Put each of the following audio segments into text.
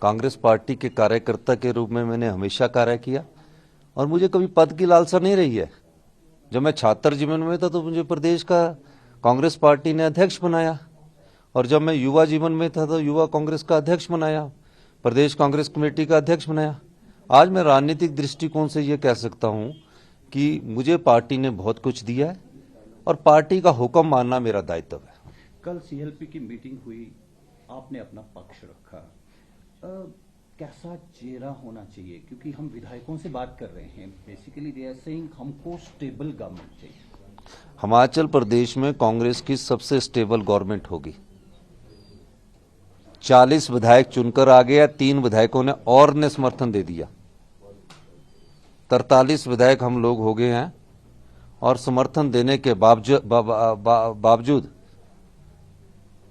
Congress party के कार्यकर्ता के रूप में मैंने हमेशा कार्य किया और मुझे कभी पद की लालसा नहीं रही है। जब मैं छात्र जीवन में था तो मुझे प्रदेश का कांग्रेस पार्टी ने अध्यक्ष बनाया और जब मैं युवा जीवन में था तो युवा कांग्रेस का अध्यक्ष बनाया, प्रदेश कांग्रेस कमेटी का अध्यक्ष बनाया। आज मैं राजनीतिक दृष्टिकोण से ये कह सकता हूं कि मुझे पार्टी ने बहुत कुछ दिया है और पार्टी का हुक्म मानना मेरा दायित्व है। कल सीएलपी की मीटिंग हुई, आपने अपना पक्ष रखा। कैसा चेहरा होना चाहिए, क्योंकि हम विधायकों से बात कर रहे हैं, बेसिकली दे आर सेइंग हमको स्टेबल गवर्नमेंट चाहिए। हिमाचल प्रदेश में कांग्रेस की सबसे स्टेबल गवर्नमेंट होगी। 40 विधायक चुनकर आ गया, 3 विधायकों ने और ने समर्थन दे दिया। 43 विधायक हम लोग हो गए हैं और समर्थन देने के बावजूद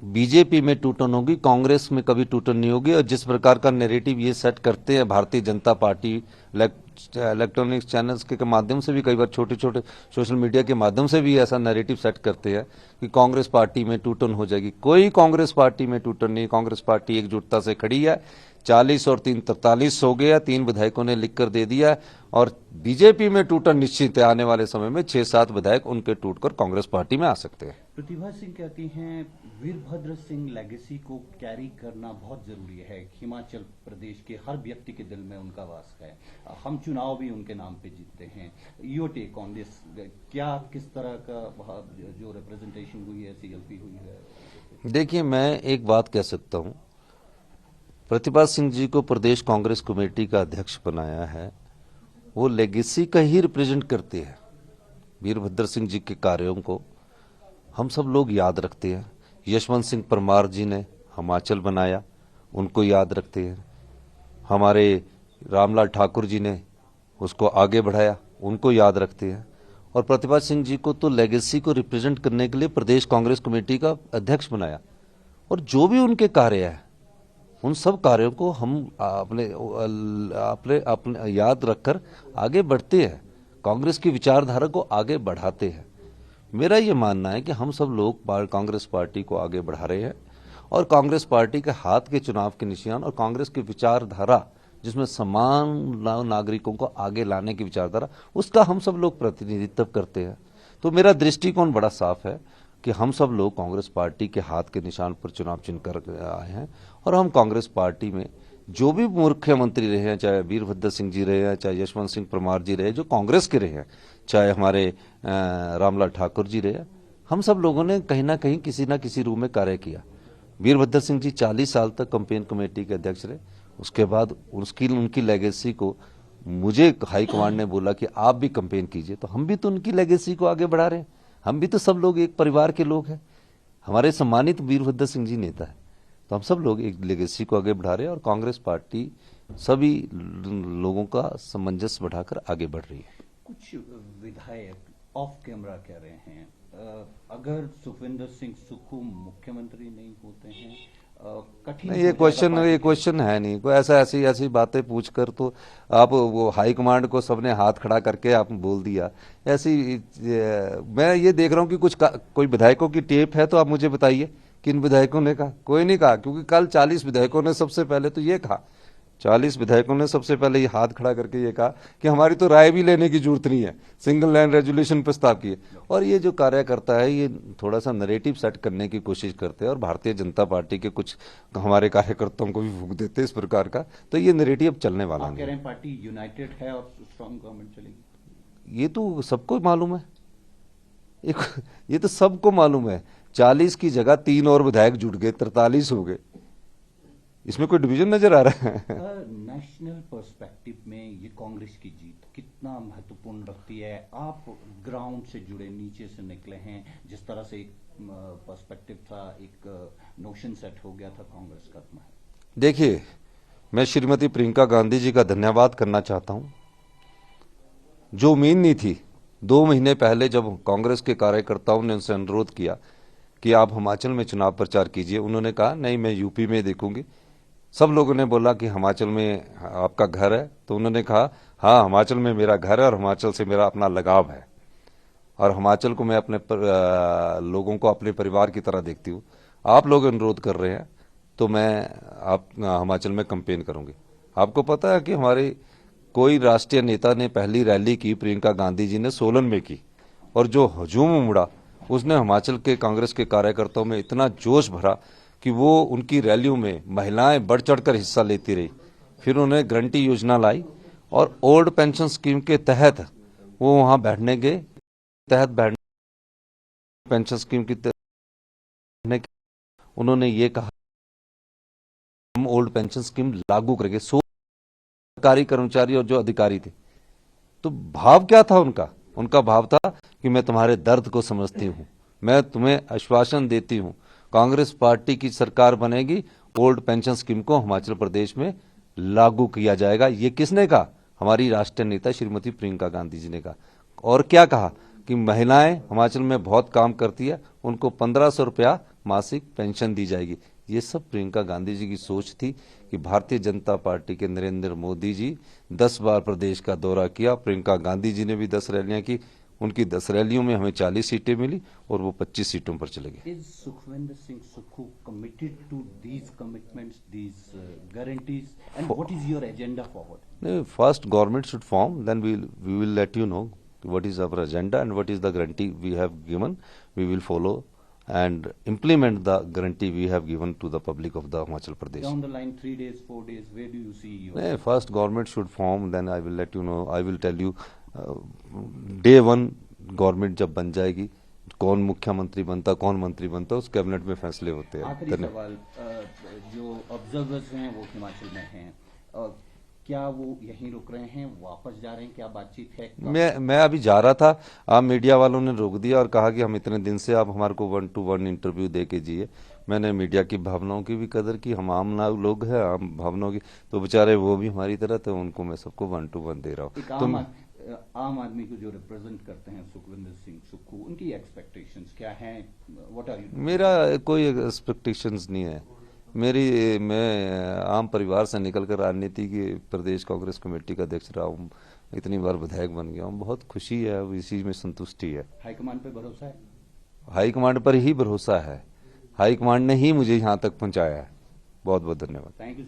बीजेपी में टूटन होगी, कांग्रेस में कभी टूटन नहीं होगी। और जिस प्रकार का नैरेटिव ये सेट करते हैं Bharatiya Janata party electronic channels के माध्यम से भी, कई बार छोटे छोटे सोशल मीडिया के माध्यम से भी ऐसा नैरेटिव सेट करते हैं कि कांग्रेस पार्टी में टूटन हो जाएगी। कोई कांग्रेस पार्टी में टूटन नहीं। कांग्रेस पार्टी एकजुटता से खड़ी है। 40 और 3 43 हो गया, 3 विधायकों ने लिखकर दे दिया और बीजेपी में टूटन निश्चित है। आने वाले समय में 6-7 विधायक उनके टूटकर कांग्रेस पार्टी में आ सकते हैं। प्रतिभा सिंह कहती हैं वीरभद्र सिंह लेगेसी को कैरी करना बहुत जरूरी है। हिमाचल प्रदेश के हर व्यक्ति के दिल में उनका वास है, हम चुनाव भी उनके नाम पे जीतते हैं। योर टेक ऑन दिस, क्या किस तरह का जो रिप्रेजेंटेशन हुई है, सीएलपी हुई है? देखिए, मैं एक बात कह सकता हूं, प्रतिभा सिंह जी को प्रदेश कांग्रेस कमेटी का अध्यक्ष बनाया है, वो लेगेसी का ही रिप्रेजेंट करते हैं। वीरभद्र सिंह जी के कार्यों को हम सब लोग याद रखते हैं। यशवंत सिंह परमार जी ने हिमाचल बनाया, उनको याद रखते हैं। हमारे रामलाल ठाकुर जी ने उसको आगे बढ़ाया, उनको याद रखते हैं। और प्रतिभा सिंह जी को तो लेगेसी को रिप्रेजेंट करने के लिए प्रदेश कांग्रेस कमेटी का अध्यक्ष बनाया। और जो भी उनके कार्य है, उन सब कार्यों को हम अपने याद रखकर आगे बढ़ते हैं, कांग्रेस की विचारधारा को आगे बढ़ाते हैं। मेरा ये मानना है कि हम सब लोग कांग्रेस पार्टी को आगे बढ़ा रहे हैं और कांग्रेस पार्टी के हाथ के चुनाव के निशान और कांग्रेस की विचारधारा, जिसमें समान नागरिकों को आगे लाने की विचारधारा, उसका हम सब लोग प्रतिनिधित्व करते हैं। तो मेरा दृष्टिकोण बड़ा साफ है कि हम सब लोग कांग्रेस पार्टी के हाथ के निशान पर चुनाव चिन्ह कर आए हैं और हम कांग्रेस पार्टी में जो भी मुख्यमंत्री रहे हैं, चाहे वीरभद्र सिंह जी रहे हैं, चाहे यशवंत सिंह परमार जी रहे जो कांग्रेस के रहे हैं, चाहे हमारे रामलाल ठाकुर जी रहे, हम सब लोगों ने कहीं ना कहीं किसी ना किसी रूप में कार्य किया। वीरभद्र सिंह जी 40 साल तक कैंपेन कमेटी के अध्यक्ष रहे। उसके बाद उनकी लेगेसी को मुझे हाईकमांड ने बोला कि आप भी कैंपेन कीजिए, तो हम भी तो उनकी लेगेसी को आगे बढ़ा रहे हैं। हम भी तो सब लोग एक परिवार के लोग हैं। हमारे सम्मानित वीरभद्र सिंह जी नेता है, तो हम सब लोग एक लेगेसी को आगे बढ़ा रहे हैं और कांग्रेस पार्टी सभी लोगों का सामंजस्य बढ़ाकर आगे बढ़ रही है। कुछ विधायक ऑफ कैमरा कह रहे हैं अगर सुखविंदर सिंह सुक्खू मुख्यमंत्री नहीं होते हैं कठिन। ये क्वेश्चन है नहीं कोई। ऐसी बातें पूछकर तो आप वो हाईकमांड को सबने हाथ खड़ा करके आप बोल दिया ऐसी। मैं ये देख रहा हूँ कि कोई विधायकों की टेप है तो आप मुझे बताइए किन विधायकों ने कहा। कोई नहीं कहा, क्योंकि कल 40 विधायकों ने सबसे पहले तो ये कहा, 40 विधायकों ने सबसे पहले ये हाथ खड़ा करके ये कहा कि हमारी तो राय भी लेने की जरूरत नहीं है, सिंगल लैंड रेजोल्यूशन प्रस्ताव किए। और ये जो कार्यकर्ता है ये थोड़ा सा नैरेटिव सेट करने की कोशिश करते हैं और भारतीय जनता पार्टी के कुछ हमारे कार्यकर्ताओं को भी फूंक देते हैं इस प्रकार का। तो ये नैरेटिव चलने वाला नहीं। कह रहे हैं पार्टी यूनाइटेड है और स्ट्रांग गवर्नमेंट चलेगी। ये तो सबको मालूम है, ये तो सबको मालूम है। 40 की जगह 3 और विधायक जुट गए, 43 हो गए। इसमें कोई डिवीजन नजर आ रहा है? नेशनल पर्सपेक्टिव में ये कांग्रेस की जीत कितना महत्वपूर्ण रखती है? आप ग्राउंड से जुड़े, नीचे से निकले हैं, जिस तरह से एक पर्सपेक्टिव था, एक नोशन सेट हो गया था कांग्रेस का। देखिए, मैं श्रीमती प्रियंका गांधी जी का धन्यवाद करना चाहता हूं। जो उम्मीद नहीं थी, 2 महीने पहले जब कांग्रेस के कार्यकर्ताओं ने उनसे अनुरोध किया कि आप हिमाचल में चुनाव प्रचार कीजिए, उन्होंने कहा नहीं, मैं यूपी में देखूंगी। सब लोगों ने बोला कि हिमाचल में आपका घर है, तो उन्होंने कहा हाँ, हिमाचल में मेरा घर है और हिमाचल से मेरा अपना लगाव है और हिमाचल को मैं अपने लोगों को अपने परिवार की तरह देखती हूँ। आप लोग अनुरोध कर रहे हैं तो मैं आप हिमाचल में कैंपेन करूंगी। आपको पता है कि हमारे कोई राष्ट्रीय नेता ने पहली रैली की प्रियंका गांधी जी ने सोलन में की, और जो हजूम उमड़ा उसने हिमाचल के कांग्रेस के कार्यकर्ताओं में इतना जोश भरा कि वो उनकी रैलियों में महिलाएं बढ़ चढ़कर हिस्सा लेती रही। फिर उन्होंने गारंटी योजना लाई और ओल्ड पेंशन स्कीम के तहत वो वहां बैठने गए, पेंशन स्कीम की बैठने के उन्होंने ये कहा हम ओल्ड पेंशन स्कीम लागू करेंगे। सरकारी कर्मचारी और जो अधिकारी थे, तो भाव क्या था उनका भाव था कि मैं तुम्हारे दर्द को समझती हूं, मैं तुम्हें आश्वासन देती हूं, कांग्रेस पार्टी की सरकार बनेगी, ओल्ड पेंशन स्कीम को हिमाचल प्रदेश में लागू किया जाएगा। ये किसने कहा? हमारी राष्ट्रीय नेता श्रीमती प्रियंका गांधी जी ने कहा। और क्या कहा कि महिलाएं हिमाचल में बहुत काम करती है, उनको 1500 रुपया मासिक पेंशन दी जाएगी। ये सब प्रियंका गांधी जी की सोच थी कि भारतीय जनता पार्टी के नरेंद्र मोदी जी 10 बार प्रदेश का दौरा किया, प्रियंका गांधी जी ने भी 10 रैलियां की, उनकी 10 रैलियों में हमें 40 सीटें मिली और वो 25 सीटों पर चले गए। Is Sukhwinder Singh Sukhu committed to these commitments, these guarantees, and what is your agenda forward? First government should form, then we will let you know what is our agenda and what is the guarantee we have given. We will follow and implement the guarantee we have given to the public of the Himachal Pradesh. Down the line, 3 days, 4 days, where do you see your? First government should form, then I will let you know. I will tell you day one government जब बन जाएगी, कौन मुख्यमंत्री बनता, कौन मंत्री बनता, उस कैबिनेट में फैसले होते हैं। आखिरी सवाल, जो ऑब्जर्वर्स हैं वो हिमाचल में हैं, क्या वो यहीं रुक रहे हैं, वापस जा रहे हैं, क्या बातचीत है? मैं अभी जा रहा था, आप मीडिया वालों ने रोक दिया और कहा कि हम इतने दिन से आप हमारे को 1-to-1 इंटरव्यू दे के जिए। मैंने मीडिया की भावनाओं की भी कदर की, हम आम लोग हैं, आम भावनाओं की, तो बेचारे वो भी हमारी तरह, तो उनको मैं सबको 1-to-1 दे रहा हूँ। आम आदमी को जो रिप्रेजेंट करते हैं सुखविंदर सिंह सुक्खू, उनकी एक्सपेक्टेशंस क्या हैं? What are you? मेरा कोई एक्सपेक्टेशंस नहीं है। मैं आम परिवार से निकलकर राजनीति की प्रदेश कांग्रेस कमेटी का अध्यक्ष रहा हूँ, इतनी बार विधायक बन गया हूँ, बहुत खुशी है, इसी में संतुष्टि है। हाईकमांड पे भरोसा है? हाईकमांड पर ही भरोसा है, हाईकमांड ने ही मुझे यहाँ तक पहुँचाया है। बहुत बहुत धन्यवाद। Thank you.